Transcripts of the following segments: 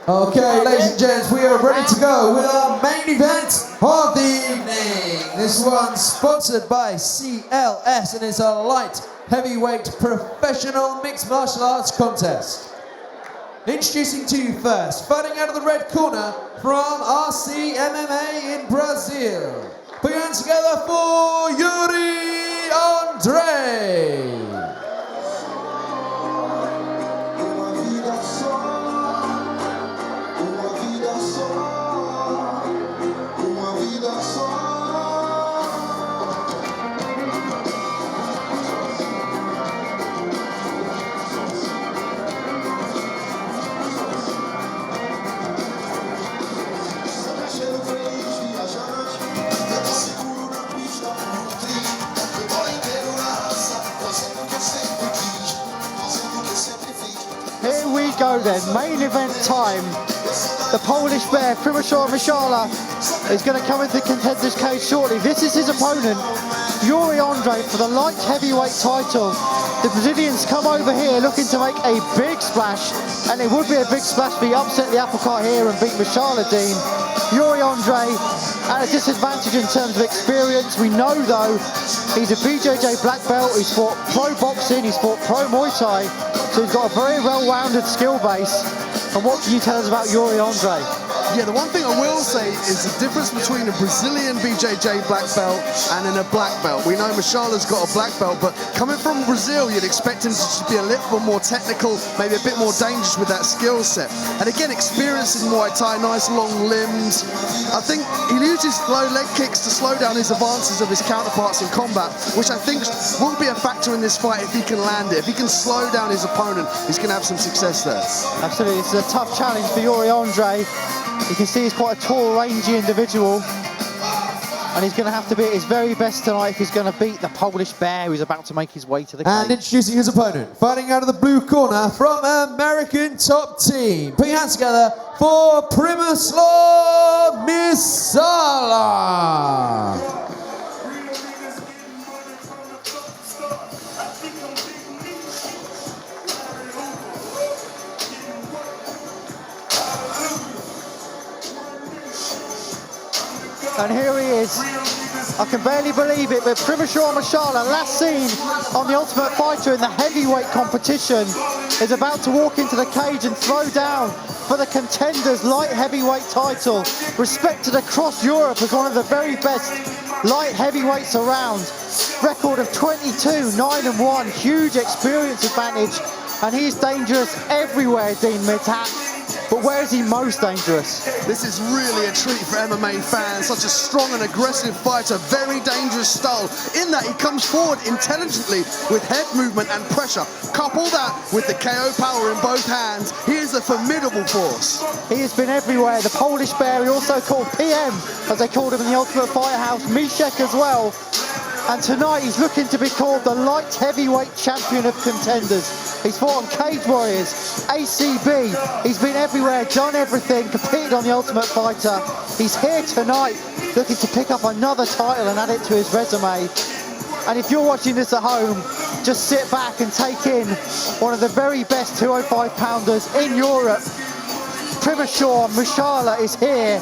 Okay, ladies and gents, we are ready to go with our main event of the evening. This one's sponsored by CLS and is a light heavyweight professional mixed martial arts contest. Introducing to you first, fighting out of the red corner from RC MMA in Brazil. Put your hands together for Yuri Andrei. Here we go then, main event time. The Polish bear, Przemslaw Mysiala, is going to come into the Contenders cage shortly. This is his opponent, Yuri Andrei, for the light heavyweight title. The Brazilians come over here looking to make a big splash, and it would be a big splash if he upset the apple cart here and beat Mysiala, Dean. Yuri Andrei at a disadvantage in terms of experience. We know though, he's a BJJ black belt, he's fought pro boxing, he's fought pro Muay Thai, so he's got a very well-rounded skill base. And what can you tell us about Yuri Andrei? Yeah, the one thing I will say is the difference between a Brazilian BJJ black belt and a black belt. We know Mysiala's got a black belt, but coming from Brazil, you'd expect him to just be a little more technical, maybe a bit more dangerous with that skill set. And again, experience in Muay Thai, nice long limbs. I think he uses low leg kicks to slow down his advances of his counterparts in combat, which I think will be a factor in this fight if he can land it. If he can slow down his opponent, he's going to have some success there. Absolutely, it's a tough challenge for Yuri Andrei. You can see he's quite a tall, rangy individual, and he's going to have to be at his very best tonight if he's going to beat the Polish bear who's about to make his way to the cage. And introducing his opponent, fighting out of the blue corner from American Top Team. Put your hands together for Przemslaw Mysiala. And here he is. I can barely believe it, but Przemslaw Mysiala, last seen on The Ultimate Fighter in the heavyweight competition, is about to walk into the cage and throw down for the Contenders light heavyweight title, respected across Europe as one of the very best light heavyweights around. Record of 22-9-1, huge experience advantage, and he's dangerous everywhere, Dean Midhat. But where is he most dangerous? This is really a treat for MMA fans. Such a strong and aggressive fighter, very dangerous style, in that he comes forward intelligently with head movement and pressure. Couple that with the KO power in both hands, he is a formidable force. He has been everywhere. The Polish bear, he also called PM, as they called him in the Ultimate Firehouse, Mishek as well. And tonight he's looking to be called the light heavyweight champion of Contenders. He's fought on Cage Warriors, ACB, he's been everywhere, done everything, competed on The Ultimate Fighter. He's here tonight looking to pick up another title and add it to his resume. And if you're watching this at home, just sit back and take in one of the very best 205-pounders in Europe. Przemslaw Mysiala is here,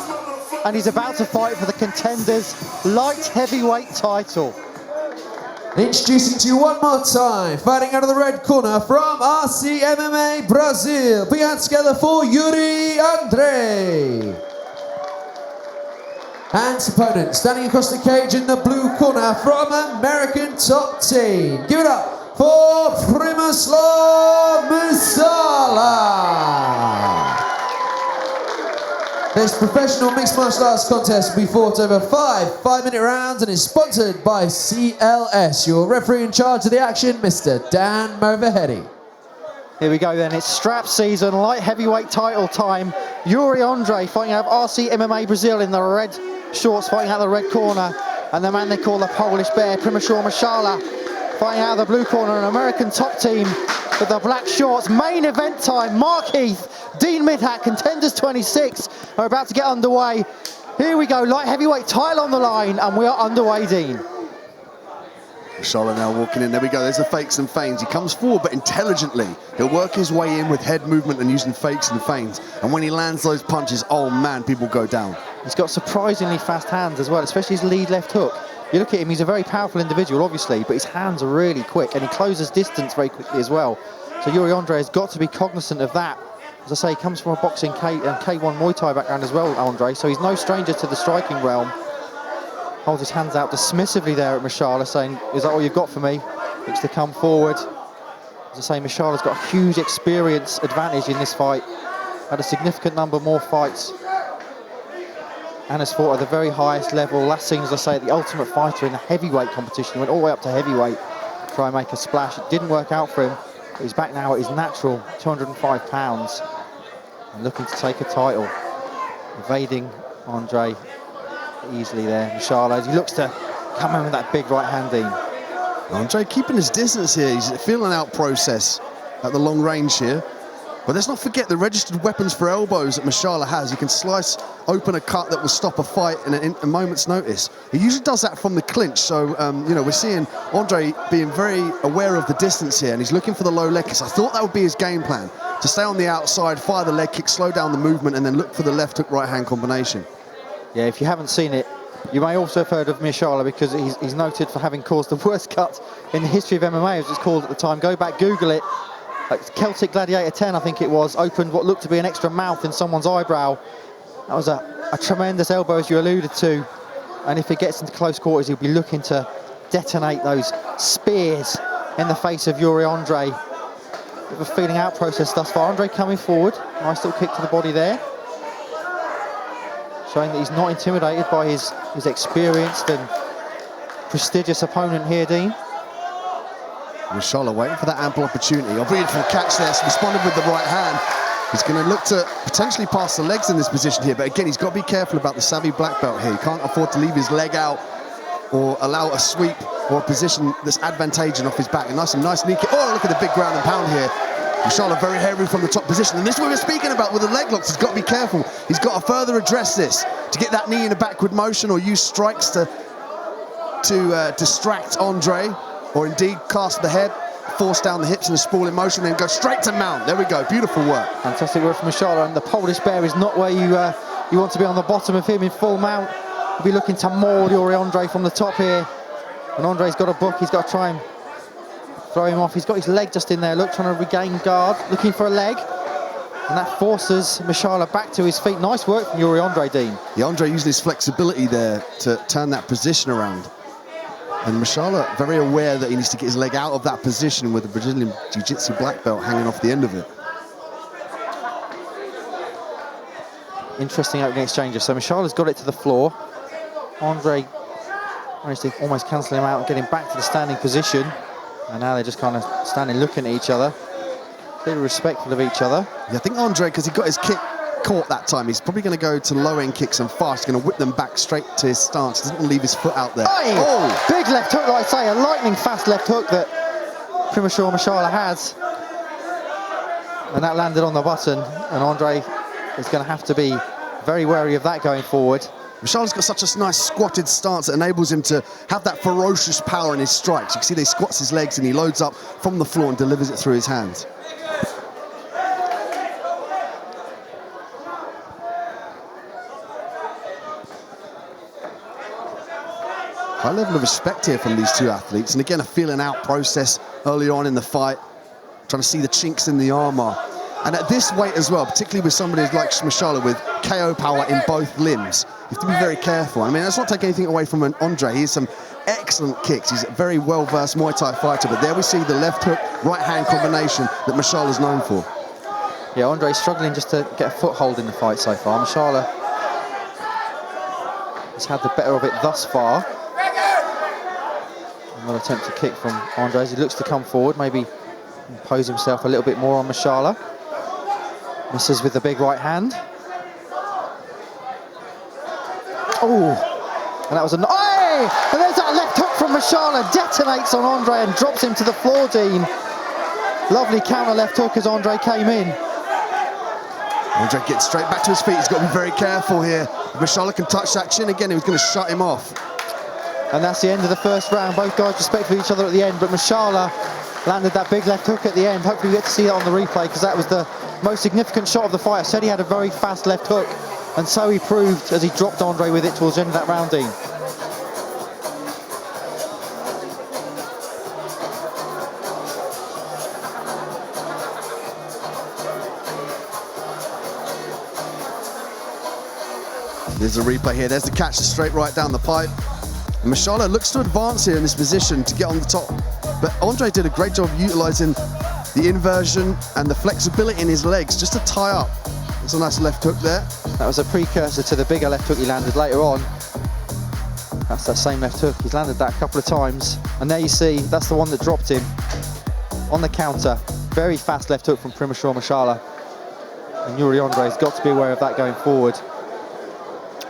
and he's about to fight for the Contenders light heavyweight title. Introducing to you one more time, fighting out of the red corner from RC MMA Brazil. Put your hands together for Yuri Andrei. And his opponent, standing across the cage in the blue corner from American Top Team. Give it up for Przemslaw Mysiala. This professional mixed martial arts contest will be fought over 5 5-minute rounds and is sponsored by CLS. Your referee in charge of the action, Mr. Dan Movahedi. Here we go then, it's strap season, light heavyweight title time. Yuri Andrei fighting out of RC MMA Brazil in the red shorts, fighting out of the red corner. And the man they call the Polish bear, Przemslaw Mysiala, fighting out of the blue corner, an American Top Team with the black shorts. Main event time, Mark Heath, Dean Midhat, Contenders 26 are about to get underway. Here we go, light heavyweight title on the line, and we are underway, Dean. Mysiala now walking in. There we go. There's the fakes and feigns. He comes forward, but intelligently. He'll work his way in with head movement and using fakes and feigns. And when he lands those punches, oh man, people go down. He's got surprisingly fast hands as well, especially his lead left hook. You look at him, he's a very powerful individual, obviously, but his hands are really quick, and he closes distance very quickly as well. So Yuri Andrei has got to be cognizant of that. As I say, he comes from a boxing K1 Muay Thai background as well, Andrei, so he's no stranger to the striking realm. Holds his hands out dismissively there at Mysiala, saying, is that all you've got for me? Looks to come forward. As I say, Mysiala's got a huge experience advantage in this fight. Had a significant number more fights. And has fought at the very highest level. Last seen, as I say, the Ultimate Fighter in the heavyweight competition. He went all the way up to heavyweight to try and make a splash. It didn't work out for him, but he's back now at his natural 205 pounds and looking to take a title. Evading Andrei easily there. Mysiala, as he looks to come in with that big right hand, Dean. Andrei keeping his distance here. He's feeling out process at the long range here. But let's not forget the registered weapons for elbows that Mysiala has. He can slice open a cut that will stop a fight in a moment's notice. He usually does that from the clinch. So, you know, we're seeing Andrei being very aware of the distance here, and he's looking for the low leg kicks. I thought that would be his game plan, to stay on the outside, fire the leg kick, slow down the movement, and then look for the left hook, right hand combination. Yeah, if you haven't seen it, you may also have heard of Mysiala because he's noted for having caused the worst cut in the history of MMA, as it's called at the time. Go back, Google it. Celtic Gladiator 10, I think it was, opened what looked to be an extra mouth in someone's eyebrow. That was a tremendous elbow, as you alluded to. And if it gets into close quarters, he'll be looking to detonate those spears in the face of Yuri Andrei. Bit of a feeling out process thus far. Andrei coming forward. Nice little kick to the body there. Showing that he's not intimidated by his experienced and prestigious opponent here, Dean. Mysiala waiting for that ample opportunity. A beautiful catch there, responded with the right hand. He's going to look to potentially pass the legs in this position here, but again, he's got to be careful about the savvy black belt here. He can't afford to leave his leg out or allow a sweep or a position that's advantageous off his back. And nice knee kick. Oh, look at the big ground and pound here. Mysiala very heavy from the top position. And this is what we're speaking about with the leg locks. He's got to be careful. He's got to further address this to get that knee in a backward motion or use strikes to distract Andrei, or indeed cast the head, force down the hips in a sprawling motion, then go straight to mount. There we go, beautiful work. Fantastic work from Mysiala, and the Polish bear is not where you want to be on the bottom of him in full mount. He'll be looking to maul Yuri Andrei from the top here. And Andrei's got a book, he's got to try and throw him off. He's got his leg just in there, look, trying to regain guard, looking for a leg. And that forces Mysiala back to his feet. Nice work from Yuri Andrei, Dean. Yeah, Andrei using his flexibility there to turn that position around. And Mysiala very aware that he needs to get his leg out of that position with the Brazilian Jiu-Jitsu black belt hanging off the end of it. Interesting opening exchange. So Mysiala's got it to the floor. Andrei managed to almost cancel him out and get him back to the standing position. And now they're just kind of standing looking at each other. Very respectful of each other. Yeah, I think Andrei, because he got his kick caught that time, he's probably going to go to low-end kicks and fast. He's going to whip them back straight to his stance. He doesn't leave his foot out there. Oh! Big left hook, like I say, a lightning-fast left hook that premature Mysiala has. And that landed on the button, and Andrei is going to have to be very wary of that going forward. Mysiala's got such a nice squatted stance that enables him to have that ferocious power in his strikes. You can see that he squats his legs and he loads up from the floor and delivers it through his hands. High level of respect here from these two athletes, and again a feeling out process early on in the fight, trying to see the chinks in the armor. And at this weight as well, particularly with somebody like Mysiala with KO power in both limbs, you have to be very careful. I mean, let's not take anything away from Andrei. He has some excellent kicks. He's a very well-versed Muay Thai fighter, but there we see the left hook, right hand combination that Mysiala's known for. Yeah, Andrei's struggling just to get a foothold in the fight so far. Mysiala has had the better of it thus far. Another attempt to kick from Andrei as he looks to come forward, maybe impose himself a little bit more on Mysiala. Misses with the big right hand. Oh, and that was an... Oh! And there's that left hook from Mysiala, detonates on Andrei and drops him to the floor, Dean. Lovely counter left hook as Andrei came in. Andrei gets straight back to his feet. He's got to be very careful here. If Mysiala can touch that chin again, he was going to shut him off. And that's the end of the first round. Both guys respected each other at the end, but Mysiala landed that big left hook at the end. Hopefully we get to see that on the replay, because that was the most significant shot of the fight. I said he had a very fast left hook, and so he proved as he dropped Andrei with it towards the end of that round, Dean. There's a replay here. There's the catch straight right down the pipe. And Mysiala looks to advance here in this position to get on the top. But Andrei did a great job utilizing the inversion and the flexibility in his legs just to tie up. It's a nice left hook there. That was a precursor to the bigger left hook he landed later on. That's that same left hook. He's landed that a couple of times. And there you see, that's the one that dropped him on the counter. Very fast left hook from Przemslaw Mysiala. And Yuri Andrei's got to be aware of that going forward.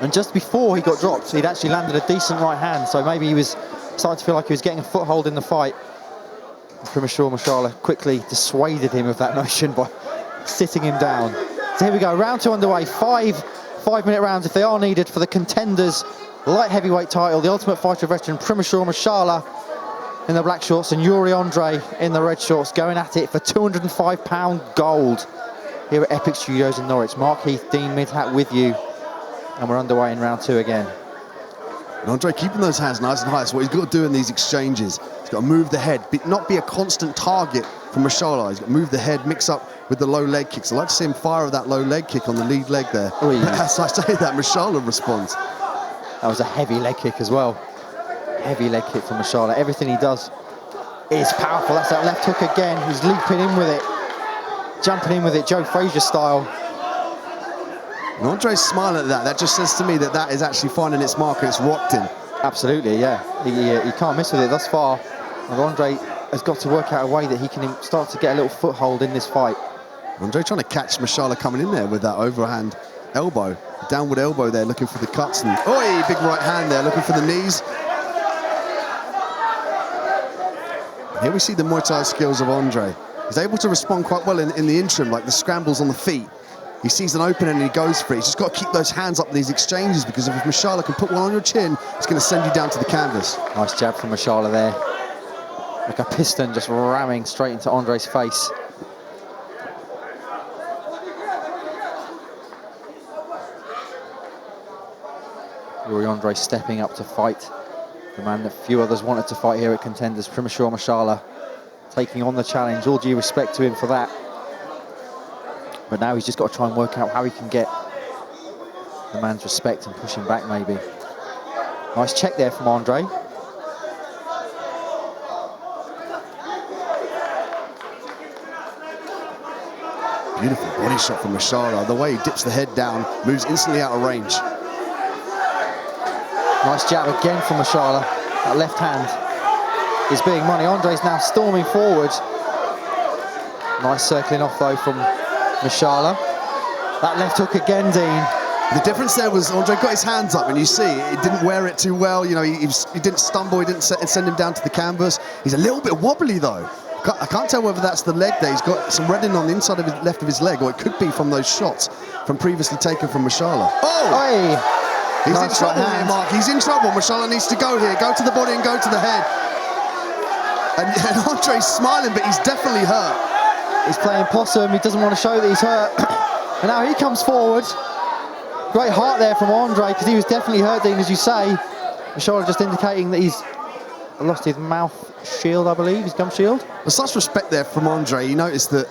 And just before he got dropped, he'd actually landed a decent right hand, so maybe he was starting to feel like he was getting a foothold in the fight. Przemslaw Mysiala quickly dissuaded him of that notion by sitting him down. So here we go, round 2 underway. Five-minute rounds if they are needed for the Contenders light heavyweight title. The Ultimate Fighter veteran Przemslaw Mysiala in the black shorts and Yuri Andrei in the red shorts, going at it for £205 gold here at Epic Studios in Norwich. Mark Heath, Dean Midhat with you. And we're underway in round 2 again. And Andrei keeping those hands nice and high. So what he's got to do in these exchanges, he's got to move the head, not be a constant target for Mysiala. He's got to move the head, mix up with the low leg kicks. I like to see him fire with that low leg kick on the lead leg there. Oh, yeah. As I say that, Mysiala responds. That was a heavy leg kick as well. Heavy leg kick from Mysiala. Everything he does is powerful. That's that left hook again. He's leaping in with it, jumping in with it, Joe Frazier style. And Andrei's smiling at that. That just says to me that that is actually finding its mark and it's rocked him. Absolutely, yeah. He can't miss with it thus far. And Andrei has got to work out a way that he can start to get a little foothold in this fight. Andrei trying to catch Mysiala coming in there with that overhand elbow. Downward elbow there, looking for the cuts. And big right hand there, looking for the knees. And here we see the Muay Thai skills of Andrei. He's able to respond quite well in the interim, like the scrambles on the feet. He sees an opening and he goes for it. He's just got to keep those hands up in these exchanges, because if Mysiala can put one on your chin, it's going to send you down to the canvas. Nice jab from Mysiala there. Like a piston just ramming straight into Andrei's face. Yuri Andrei stepping up to fight. The man that few others wanted to fight here at Contenders, Przemslaw Mysiala, taking on the challenge. All due respect to him for that. But now he's just got to try and work out how he can get the man's respect and push him back, maybe. Nice check there from Andrei. Beautiful body shot from Mysiala. The way he dips the head down, moves instantly out of range. Nice jab again from Mysiala. That left hand is being money. Andrei's now storming forward. Nice circling off though from Mysiala. That left hook again, Dean. The difference there was Andrei got his hands up, and you see he didn't wear it too well. You know, he didn't stumble, he didn't send him down to the canvas. He's a little bit wobbly though. I can't tell whether that's the leg there. He's got some reddening on the inside of his left of his leg, or it could be from those shots from previously taken from Mysiala. Oh! He's Nice in trouble right here, hand. Mark. He's in trouble. Mysiala needs to go here. Go to the body and go to the head. And Andrei's smiling, but he's definitely hurt. He's playing possum. He doesn't want to show that he's hurt. And now he comes forward. Great heart there from Andrei, because he was definitely hurt, Dean, as you say. Mysiala just indicating that he's lost his mouth shield, I believe, his gum shield. There's such respect there from Andrei. You noticed that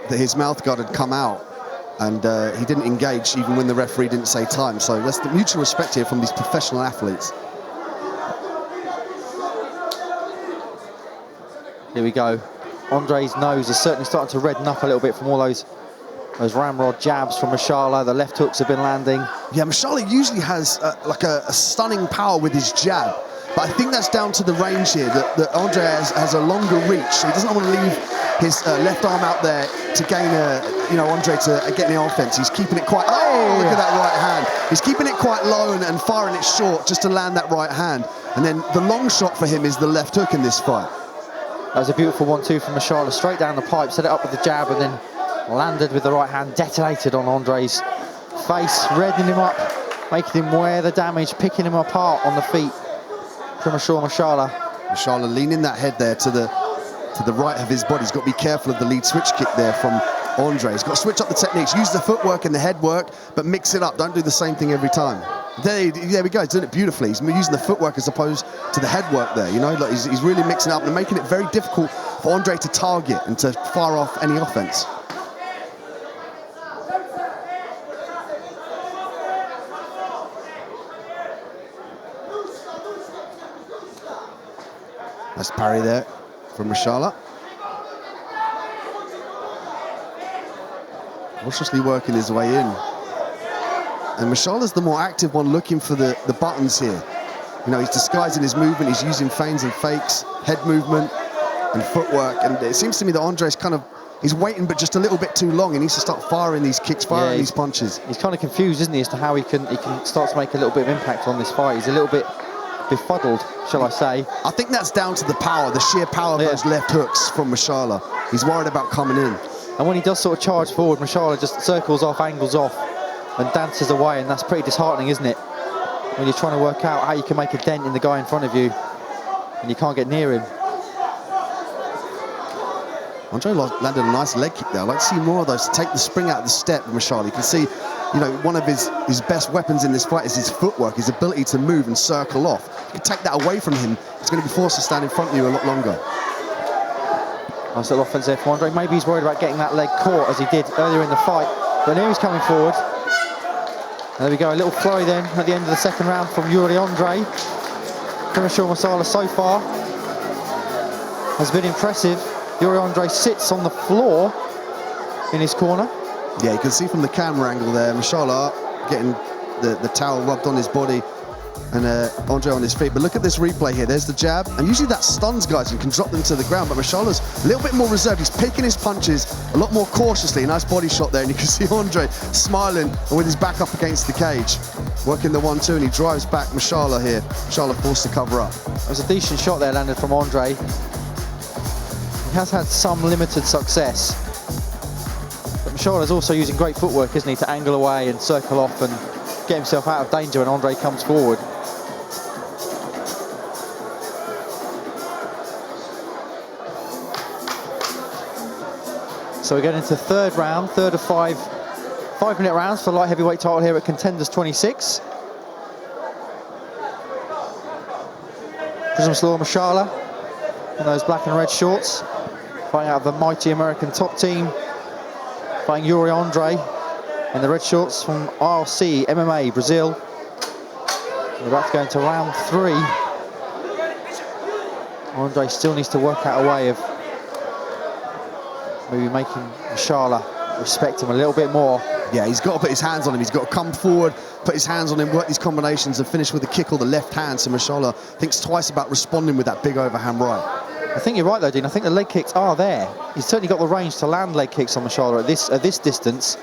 his mouth guard had come out, and he didn't engage even when the referee didn't say time. So that's the mutual respect here from these professional athletes. Here we go. Andrei's nose is certainly starting to redden up a little bit from all those ramrod jabs from Mysiala. The left hooks have been landing. Yeah, Mysiala usually has like a stunning power with his jab, but I think that's down to the range here, that Andrei has a longer reach, so he doesn't want to leave his left arm out there to gain Andrei to get the offense. He's keeping it quite, look at that right hand. He's keeping it quite low and firing it short just to land that right hand. And then the long shot for him is the left hook in this fight. That was a beautiful 1-2 from Mysiala, straight down the pipe, set it up with the jab, and then landed with the right hand, detonated on Andrei's face, reddening him up making him wear the damage, picking him apart on the feet. Przemslaw Mysiala. Mysiala leaning that head there to the right of his body. He's got to be careful of the lead switch kick there from Andrei. He's got to switch up the techniques, use the footwork and the head work, but mix it up. Don't do the same thing every time. There we go. He's doing it beautifully. He's using the footwork as opposed to the head work there. You know, like he's really mixing it up and making it very difficult for Andrei to target and to fire off any offense. Nice parry there from Mysiala. Cautiously working his way in. And Mysiala's the more active one, looking for the buttons here. You know, he's disguising his movement, he's using feigns and fakes, head movement and footwork. And it seems to me that Andrei's he's waiting, but just a little bit too long. He needs to start firing these kicks, firing these punches. He's kind of confused, isn't he, as to how he can start to make a little bit of impact on this fight. He's a little bit befuddled, shall I say. I think that's down to the power, the sheer power of those left hooks from Mysiala. He's worried about coming in. And when he does sort of charge forward, Mysiala just circles off, angles off, and dances away, and that's pretty disheartening, isn't it? When you're trying to work out how you can make a dent in the guy in front of you, and you can't get near him. Andrei landed a nice leg kick there. I'd like to see more of those to take the spring out of the step of Mysiala. You can see, you know, one of his best weapons in this fight is his footwork, his ability to move and circle off. If you take that away from him, he's going to be forced to stand in front of you a lot longer. Nice little offense there from Andrei. Maybe he's worried about getting that leg caught as he did earlier in the fight. But now he's coming forward. There we go, a little flurry then at the end of the second round from Yuri Andrei. Przemslaw Mysiala so far has been impressive. Yuri Andrei sits on the floor in his corner. Yeah, you can see from the camera angle there, Mysiala getting the towel rubbed on his body and Andrei on his feet. But look at this replay here. There's the jab, and usually that stuns guys and can drop them to the ground, but Mysiala's a little bit more reserved. He's picking his punches a lot more cautiously. A nice body shot there, and you can see Andrei smiling and with his back up against the cage, working the 1-2, and he drives back Mysiala here. Mysiala forced to cover up. It was a decent shot there landed from Andrei. He has had some limited success. But Mysiala's also using great footwork, isn't he, to angle away and circle off and get himself out of danger when Andrei comes forward. So we get into third round, third of 5-minute rounds for light heavyweight title here at Contenders 26. Przemslaw Mysiala in those black and red shorts, fighting out of the mighty American top team, fighting Yuri Andrei in the red shorts from RC MMA Brazil. We're about to go into round 3. Andrei still needs to work out a way of maybe making Mysiala respect him a little bit more. Yeah, he's got to put his hands on him. He's got to come forward, put his hands on him, work these combinations and finish with a kick or the left hand. So Mysiala thinks twice about responding with that big overhand right. I think you're right though, Dean. I think the leg kicks are there. He's certainly got the range to land leg kicks on Mysiala at this distance.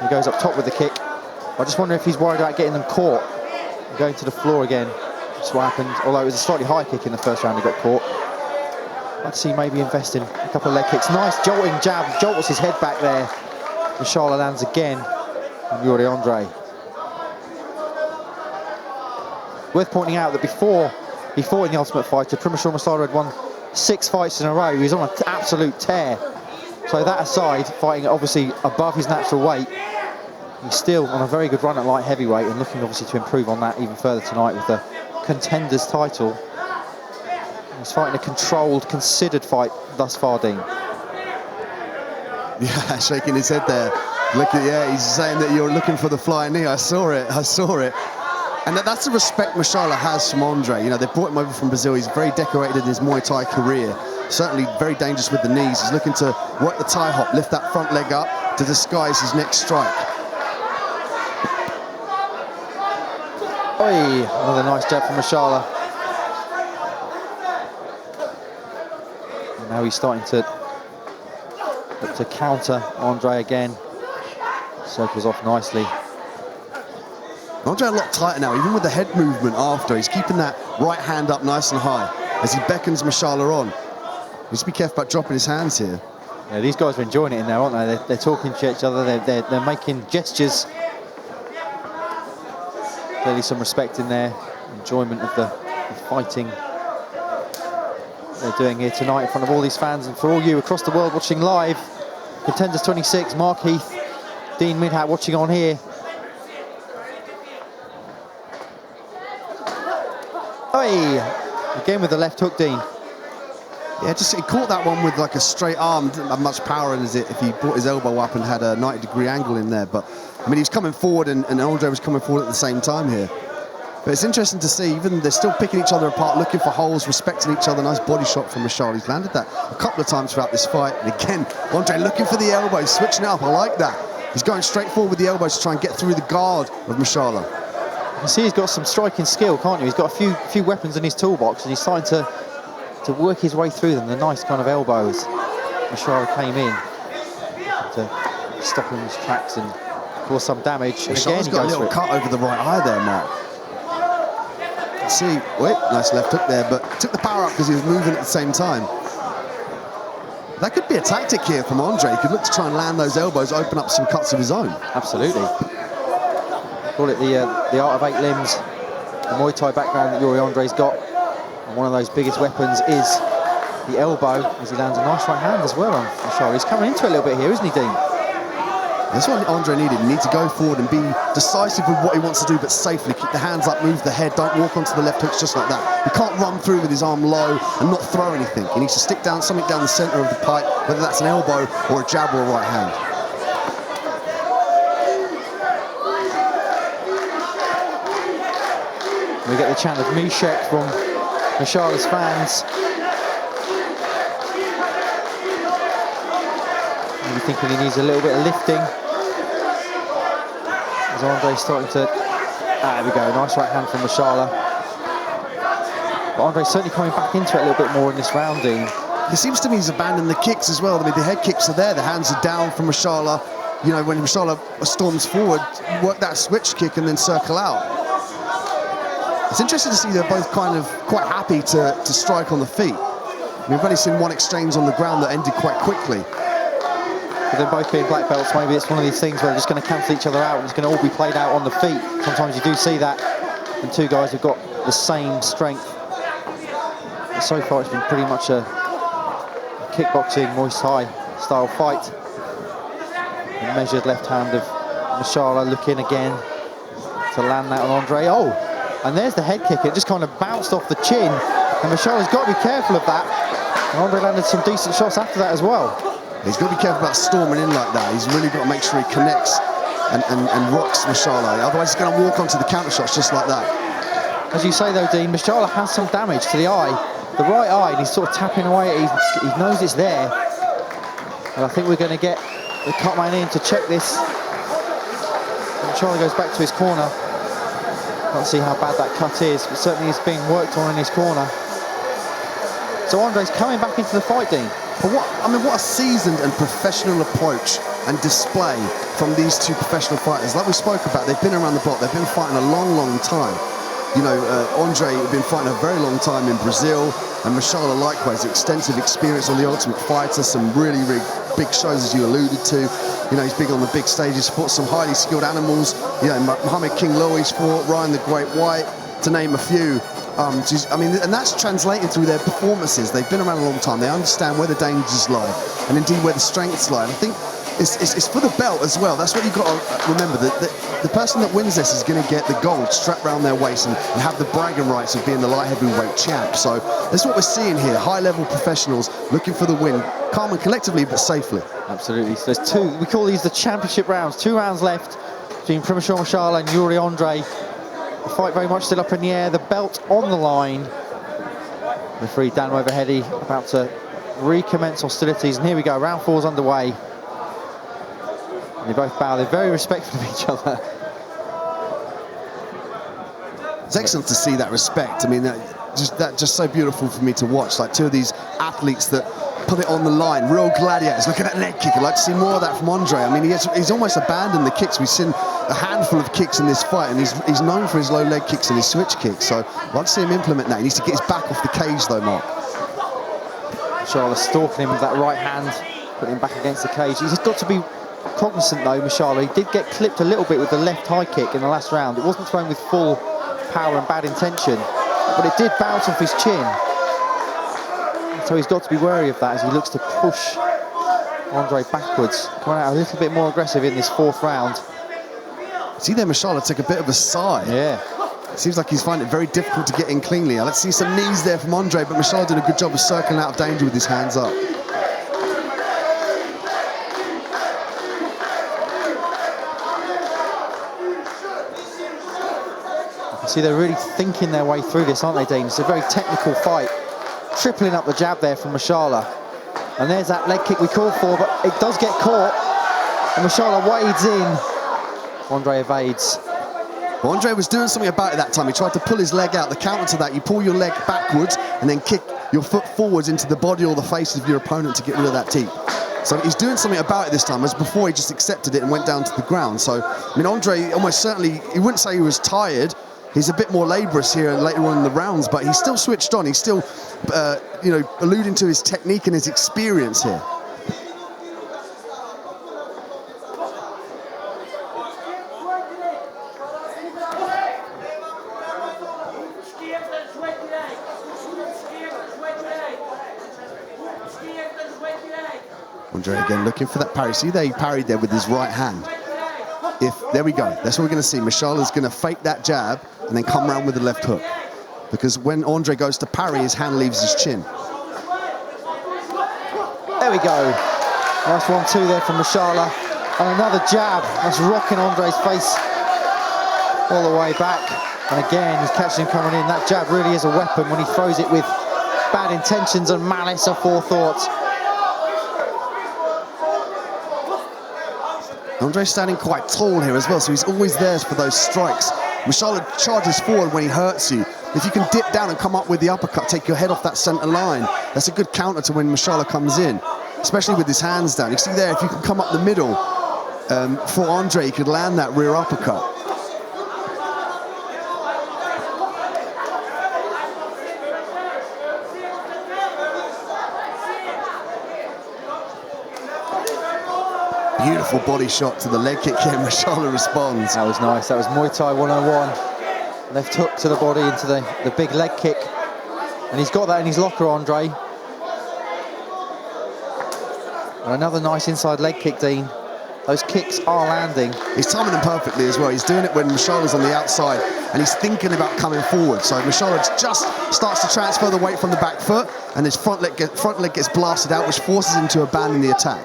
He goes up top with the kick. I just wonder if he's worried about getting them caught and going to the floor again. That's what happened. Although it was a slightly high kick in the first round, he got caught. I'd see maybe investing a couple of leg kicks. Nice jolting jab, jolts his head back there. Mysiala lands again on Yuri Andrei. Worth pointing out that before he fought in the Ultimate Fighter, Przemslaw Mysiala had won 6 fights in a row. He was on an absolute tear. So that aside, fighting obviously above his natural weight, he's still on a very good run at light heavyweight and looking obviously to improve on that even further tonight with the Contenders title. He's fighting a controlled, considered fight thus far, Dean. Yeah, shaking his head there. Look at, yeah, he's saying that you're looking for the flying knee. I saw it. And that's the respect Mysiala has from Andrei. You know, they brought him over from Brazil. He's very decorated in his Muay Thai career. Certainly very dangerous with the knees. He's looking to work the tie hop, lift that front leg up to disguise his next strike. Oi, another nice jab from Mysiala. And now he's starting to look to counter Andrei again. Circles off nicely. Andrei a lot tighter now, even with the head movement after. He's keeping that right hand up nice and high as he beckons Mysiala on. Needs to be careful about dropping his hands here. Yeah, these guys are enjoying it in there, aren't they? They're talking to each other. They're making gestures. Clearly some respect in there, enjoyment of the fighting they're doing here tonight in front of all these fans, and for all you across the world watching live, Contenders 26, Mark Heath, Dean Midhat watching on here. Hey, again with the left hook, Dean. Yeah, just he caught that one with like a straight arm, didn't have much power in it if he brought his elbow up and had a 90-degree angle in there. But I mean, he was coming forward and Andrei was coming forward at the same time here. But it's interesting to see, even they're still picking each other apart, looking for holes, respecting each other. Nice body shot from Mysiala. He's landed that a couple of times throughout this fight. And again, Andrei looking for the elbow, switching it up. I like that. He's going straight forward with the elbow to try and get through the guard of Mysiala. You can see he's got some striking skill, can't you? He's got a few weapons in his toolbox, and he's starting to work his way through them. The nice kind of elbows. Mysiala came in to stop him in his tracks and cause some damage. And again, Mysiala's got a little cut over the right eye there, Mark. See, wait, nice left hook there, but took the power up because he was moving at the same time. That could be a tactic here from Andrei. He could look to try and land those elbows, open up some cuts of his own. Absolutely. Call it the art of 8 limbs, the Muay Thai background that Yuri Andrei's got. And one of those biggest weapons is the elbow, as he lands a nice right hand as well on Mysiala. He's coming into it a little bit here, isn't he, Dean? That's what Andrei needed. He needs to go forward and be decisive with what he wants to do, but safely. Keep the hands up, move the head, don't walk onto the left hooks just like that. He can't run through with his arm low and not throw anything. He needs to stick down something down the centre of the pipe, whether that's an elbow or a jab or a right hand. We get the chant of Mysiek from Mysiala's fans. Maybe thinking he needs a little bit of lifting. As Andrei's starting to... there we go, nice right hand from Mysiala. But Andrei's certainly coming back into it a little bit more in this round, Dean. It seems to me he's abandoned the kicks as well. I mean, the head kicks are there, the hands are down from Mysiala. You know, when Mysiala storms forward, work that switch kick and then circle out. It's interesting to see they're both kind of quite happy to strike on the feet. I mean, we've only seen one exchange on the ground that ended quite quickly. But they're both being black belts, maybe it's one of these things where they're just going to cancel each other out and it's going to all be played out on the feet. Sometimes you do see that, and two guys have got the same strength. But so far it's been pretty much a kickboxing, Muay Thai style fight. The measured left hand of Mysiala looking again to land that on Andrei. Oh, and there's the head kick. It just kind of bounced off the chin, and Mysiala's got to be careful of that. And Andrei landed some decent shots after that as well. He's got to be careful about storming in like that. He's really got to make sure he connects and rocks Mysiala. Otherwise he's going to walk onto the counter shots just like that. As you say though, Dean, Mysiala has some damage to the eye, the right eye, and he's sort of tapping away. He knows it's there. And I think we're going to get the cut man in to check this. Mysiala goes back to his corner. Can't see how bad that cut is, but certainly it's being worked on in his corner. So Andrei's coming back into the fight, Dean. But what a seasoned and professional approach and display from these two professional fighters. Like we spoke about, they've been around the block, they've been fighting a long, long time. You know, Andrei had been fighting a very long time in Brazil, and Mysiala likewise, extensive experience on The Ultimate Fighter, some really, really big shows as you alluded to. You know, he's big on the big stages, fought some highly skilled animals. You know, Muhammad King Louis fought, Ryan the Great White, to name a few. I mean, and that's translated through their performances. They've been around a long time. They understand where the dangers lie, and indeed where the strengths lie. And I think it's for the belt as well. That's what you've got to remember. The person that wins this is going to get the gold strapped around their waist and have the bragging rights of being the light heavyweight champ. So that's what we're seeing here. High-level professionals looking for the win, calm and collectively, but safely. Absolutely. So there's two. We call these the championship rounds. 2 rounds left between Przemslaw Mysiala and Yuri Andrei. The fight very much still up in the air, the belt on the line. Referee Dan Overheady about to recommence hostilities, and here we go, round 4's underway. And they both bow, they're very respectful of each other. It's excellent to see that respect. I mean, that's just so beautiful for me to watch. Like two of these athletes that put it on the line, real gladiators. Look at that leg kick. I'd like to see more of that from Andrei. I mean, he's almost abandoned the kicks. We've seen a handful of kicks in this fight, and he's known for his low leg kicks and his switch kicks. So I'd like to see him implement that. He needs to get his back off the cage, though, Mark. Mysiala stalking him with that right hand, putting him back against the cage. He's got to be cognizant though, Mysiala. He did get clipped a little bit with the left high kick in the last round. It wasn't thrown with full power and bad intention, but it did bounce off his chin. So he's got to be wary of that as he looks to push Andrei backwards, coming out a little bit more aggressive in this fourth round. See there, Mysiala took a bit of a sigh. Yeah. Seems like he's finding it very difficult to get in cleanly. Let's see some knees there from Andrei, but Mysiala did a good job of circling out of danger with his hands up. See, they're really thinking their way through this, aren't they, Dean? It's a very technical fight. Tripling up the jab there from Mysiala. And there's that leg kick we called for, but it does get caught. And Mysiala wades in. Andrei evades. Well, Andrei was doing something about it that time. He tried to pull his leg out. The counter to that, you pull your leg backwards and then kick your foot forwards into the body or the face of your opponent to get rid of that teep. So he's doing something about it this time, as before he just accepted it and went down to the ground. So, I mean, Andrei almost certainly, he wouldn't say he was tired. He's a bit more laborious here later on in the rounds, but he's still switched on. He's still, you know, alluding to his technique and his experience here. Andrei again looking for that parry. See there, he parried there with his right hand. There we go, that's what we're going to see. Mysiala's going to fake that jab and then come around with the left hook. Because when Andrei goes to parry, his hand leaves his chin. There we go. Nice 1-2 there from Mysiala. And another jab that's rocking Andrei's face all the way back. And again, he's catching him coming in. That jab really is a weapon when he throws it with bad intentions and malice or forethought. Andrei's standing quite tall here as well, so he's always there for those strikes. Mysiala charges forward when he hurts you. If you can dip down and come up with the uppercut, take your head off that center line, that's a good counter to when Mysiala comes in, especially with his hands down. You see there, if you can come up the middle, for Andrei, he could land that rear uppercut. Beautiful body shot to the leg kick here. Mysiala responds. That was nice. That was Muay Thai 101. Left hook to the body into the big leg kick. And he's got that in his locker, Andrei. And another nice inside leg kick, Dean. Those kicks are landing. He's timing them perfectly as well. He's doing it when Mysiala's on the outside and he's thinking about coming forward. So Mysiala just starts to transfer the weight from the back foot and his front leg gets blasted out, which forces him to abandon the attack.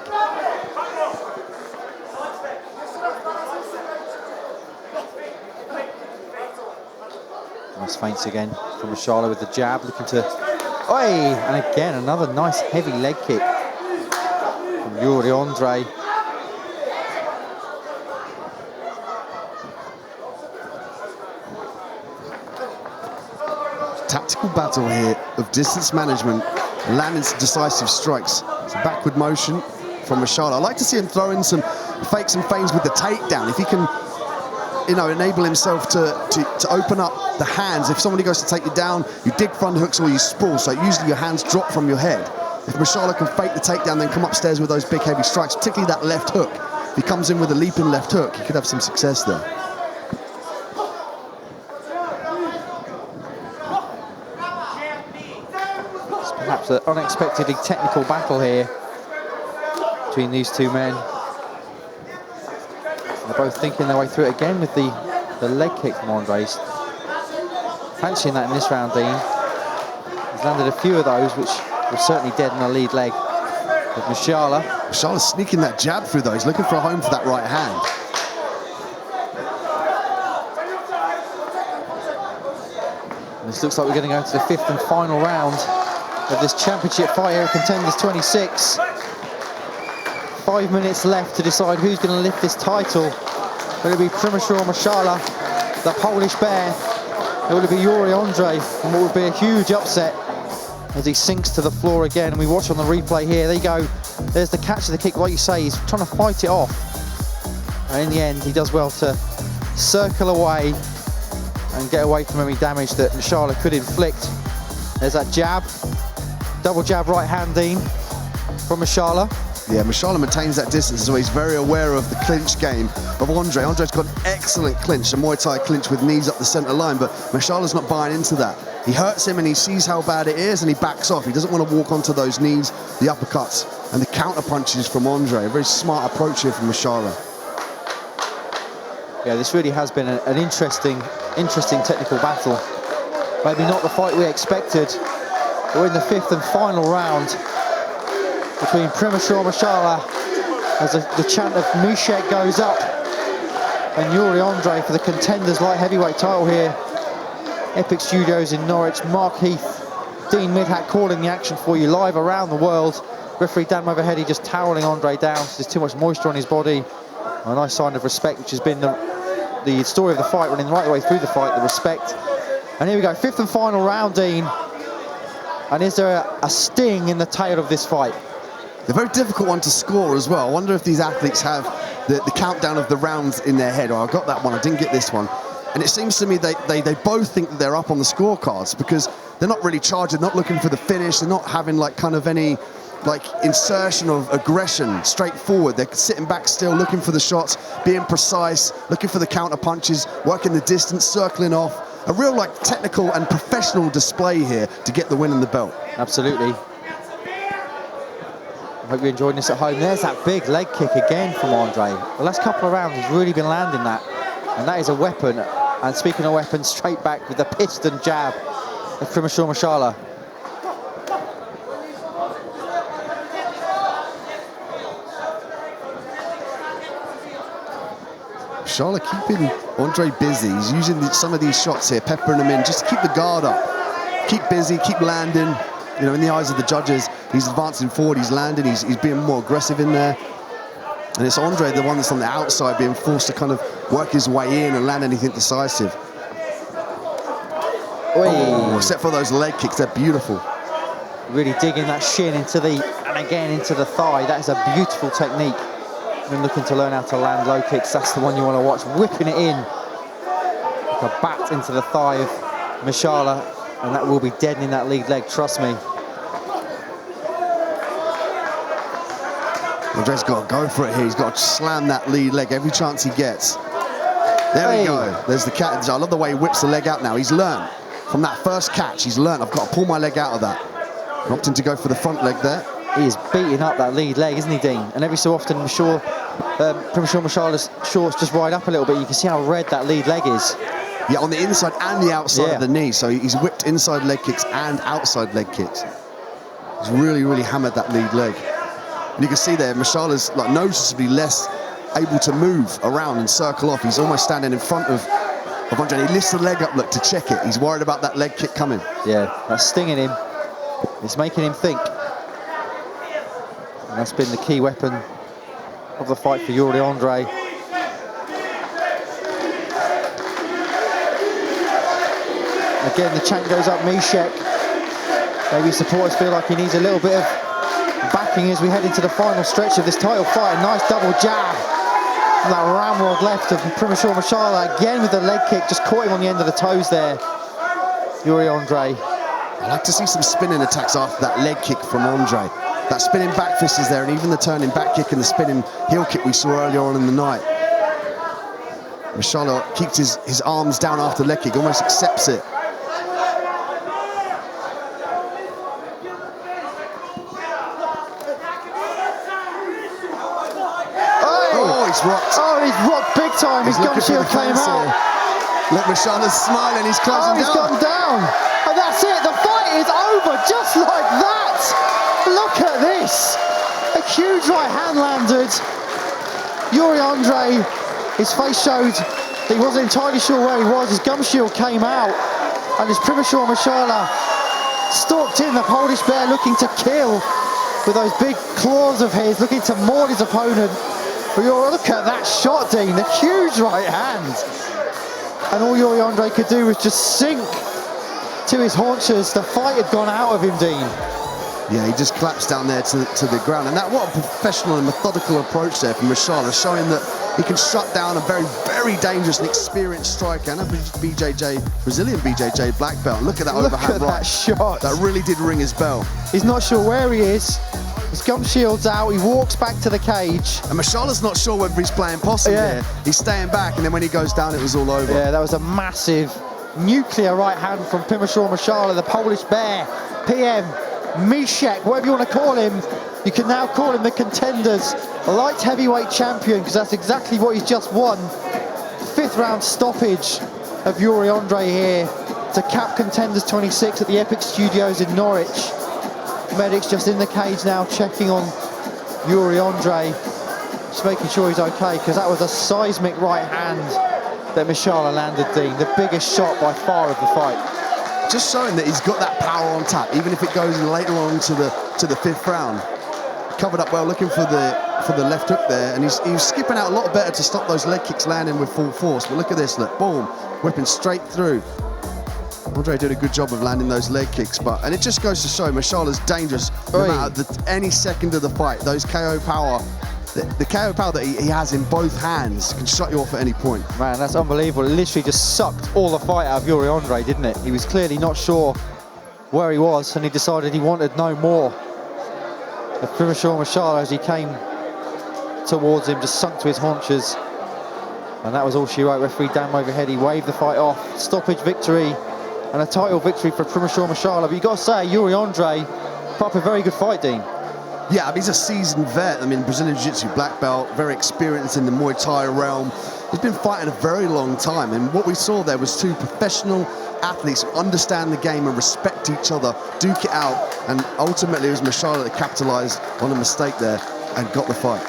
Nice feints again from Mysiala with the jab, looking to... Oi! And again, another nice heavy leg kick from Yuri Andrei. Tactical battle here of distance management, landing some decisive strikes. It's a backward motion from Mysiala. I like to see him throw in some fakes and feints with the takedown. If he can, you know, enable himself to open up the hands. If somebody goes to take you down, you dig front hooks or you sprawl, so usually your hands drop from your head. If Mysiala can fake the takedown, then come upstairs with those big heavy strikes, particularly that left hook. If he comes in with a leaping left hook, he could have some success there. It's perhaps an unexpectedly technical battle here between these two men. They're both thinking their way through it again with the leg kick from Andrei's. Fancying that in this round, Dean. He's landed a few of those, which were certainly dead in the lead leg. With Mysiala's sneaking that jab through though. He's looking for a home for that right hand. And this looks like we're going to go into the fifth and final round of this championship fight here at Contenders 26. 5 minutes left to decide who's going to lift this title. Will it be Przemslaw or Mysiala, the Polish bear? Or will it be Yuri Andrei, and what would be a huge upset as he sinks to the floor again? And we watch on the replay here. There you go. There's the catch of the kick, like you say. He's trying to fight it off. And in the end, he does well to circle away and get away from any damage that Mysiala could inflict. There's that jab. Double jab right hand, Dean, from Mysiala. Yeah, Mysiala maintains that distance, so he's very aware of the clinch game of Andrei. Andrei's got an excellent clinch, a Muay Thai clinch with knees up the centre line, but Mysiala's not buying into that. He hurts him and he sees how bad it is and he backs off. He doesn't want to walk onto those knees, the uppercuts and the counter punches from Andrei. A very smart approach here from Mysiala. Yeah, this really has been an interesting technical battle. Maybe not the fight we expected. We're in the 5th and final round between Przemslaw Mysiala as the chant of Mysiek goes up, and Yuri Andrei for the Contenders light heavyweight title here. Epic Studios in Norwich. Mark Heath, Dean Midhat calling the action for you live around the world. Referee Dan Moverheady just toweling Andrei down. There's too much moisture on his body. A nice sign of respect, which has been the story of the fight, running right the way through the fight, the respect. And here we go, 5th and final round, Dean. And is there a sting in the tail of this fight? A very difficult one to score as well. I wonder if these athletes have the countdown of the rounds in their head. Oh, I got that one, I didn't get this one. And it seems to me they both think that they're up on the scorecards because they're not really charged, they're not looking for the finish, they're not having like kind of any like insertion of aggression straight forward. They're sitting back still, looking for the shots, being precise, looking for the counter punches, working the distance, circling off. A real like technical and professional display here to get the win and the belt. Absolutely. I hope you're enjoying this at home. There's that big leg kick again from Andrei. The last couple of rounds he's really been landing that, and that is a weapon. And speaking of weapons, straight back with the piston jab of Przemslaw Mysiala. Mysiala keeping Andrei busy. He's using some of these shots here, peppering them in, just to keep the guard up. Keep busy, keep landing. You know, in the eyes of the judges, he's advancing forward, he's landing, he's being more aggressive in there. And it's Andrei, the one that's on the outside, being forced to kind of work his way in and land anything decisive. Oh, except for those leg kicks, they're beautiful. Really digging that shin into and again into the thigh. That is a beautiful technique. When looking to learn how to land low kicks, that's the one you want to watch. Whipping it in like a bat into the thigh of Mysiala, and that will be deadening that lead leg, trust me. Andrei's got to go for it here. He's got to slam that lead leg every chance he gets. There we go. There's the catch. I love the way he whips the leg out now. He's learned from that first catch. He's learned, I've got to pull my leg out of that. Opting to go for the front leg there. He is beating up that lead leg, isn't he, Dean? And every so often, Przemslaw Mysiala's shorts just ride up a little bit. You can see how red that lead leg is. Yeah, on the inside and the outside of the knee. So he's whipped inside leg kicks and outside leg kicks. He's really, really hammered that lead leg. And you can see there, Mysiala's like noticeably less able to move around and circle off. He's almost standing in front of Andrei. He lifts the leg up, look, to check it. He's worried about that leg kick coming. Yeah, that's stinging him. It's making him think. And that's been the key weapon of the fight for Yuri Andrei. Again, the chant goes up, Mysiek. Maybe supporters feel like he needs a little bit of backing as we head into the final stretch of this title fight. A nice double jab from that ramrod left of Przemslaw Mysiala. Again with the leg kick, just caught him on the end of the toes there, Yuri Andrei. I like to see some spinning attacks after that leg kick from Andrei. That spinning back fist is there, and even the turning back kick and the spinning heel kick we saw earlier on in the night. Mysiala keeps his arms down after the leg kick, almost accepts it. Oh, he's rocked. Oh, he's rocked big time. His gum shield came out. Look, Mysiala's smiling, he's closing down. He's gone down. And that's it, the fight is over just like that. Look at this. A huge right hand landed. Yuri Andrei, his face showed that he wasn't entirely sure where he was. His gum shield came out. And as Przemslaw Mysiala stalked in, the Polish bear looking to kill with those big claws of his, looking to maul his opponent. But look at that shot, Dean, the huge right hand. And all Yuri Andrei could do was just sink to his haunches. The fight had gone out of him, Dean. Yeah, he just collapsed down there to the ground. And what a professional and methodical approach there from Mysiala, showing that he can shut down a very, very dangerous and experienced striker and a Brazilian BJJ black belt. Look at that overhand right. That shot. That really did ring his bell. He's not sure where he is. His gum shield's out, he walks back to the cage. And Mysiala's not sure whether he's playing possum here. He's staying back, and then when he goes down, it was all over. Yeah, that was a massive nuclear right hand from Przemslaw Mysiala, the Polish bear. PM, Misiek, whatever you want to call him. You can now call him the Contenders light heavyweight champion, because that's exactly what he's just won. 5th round stoppage of Yuri Andrei here to cap Contenders 26 at the Epic Studios in Norwich. Medics just in the cage now, checking on Yuri Andrei, just making sure he's okay, because that was a seismic right hand that Mysiala landed, Dean. The biggest shot by far of the fight. Just showing that he's got that power on tap, even if it goes later on to the 5th round. Covered up well, looking for the left hook there, and he's skipping out a lot better to stop those leg kicks landing with full force. But look at this, look, boom, whipping straight through. Andrei did a good job of landing those leg kicks, and it just goes to show Mysiala's dangerous no matter any second of the fight. Those KO power, the KO power that he has in both hands can shut you off at any point. Man, that's unbelievable. It literally just sucked all the fight out of Yuri Andrei, didn't it? He was clearly not sure where he was, and he decided he wanted no more. The Przemslaw Mysiala, as he came towards him, just sunk to his haunches, and that was all she wrote. Referee Dan overhead, he waved the fight off. Stoppage victory and a title victory for Przemslaw Mysiala. But you've got to say, Yuri Andrei put up a very good fight, Dean. Yeah, I mean, he's a seasoned vet. I mean, Brazilian Jiu-Jitsu black belt, very experienced in the Muay Thai realm. He's been fighting a very long time, and what we saw there was 2 professional athletes who understand the game and respect each other, duke it out, and ultimately it was Mysiala that capitalized on a mistake there and got the fight.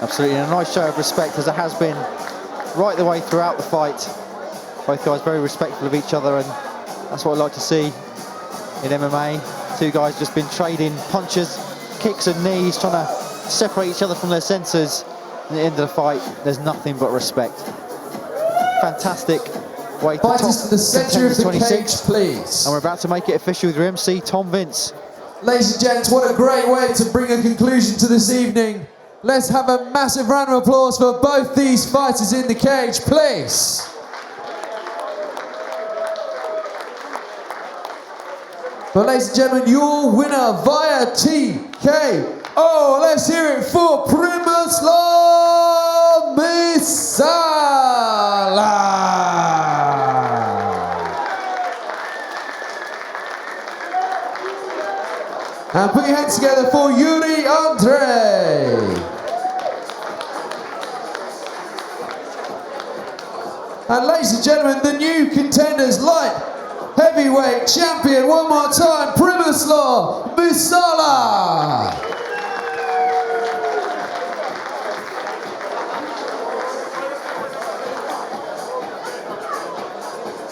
Absolutely, and a nice show of respect, as it has been right the way throughout the fight. Both guys very respectful of each other, and that's what I like to see in MMA. 2 guys just been trading punches, kicks and knees, trying to separate each other from their senses. At the end of the fight, there's nothing but respect. Fantastic way to top Fighters to the centre of the 26. cage, please. And we're about to make it official with your MC, Tom Vince. Ladies and gents, what a great way to bring a conclusion to this evening. Let's have a massive round of applause for both these fighters in the cage, please. But ladies and gentlemen, your winner via TKO. Let's hear it for Przemslaw Mysiala. And put your hands together for Yuri Andrei. And ladies and gentlemen, the new Contenders light heavyweight champion, one more time, Przemslaw Mysiala.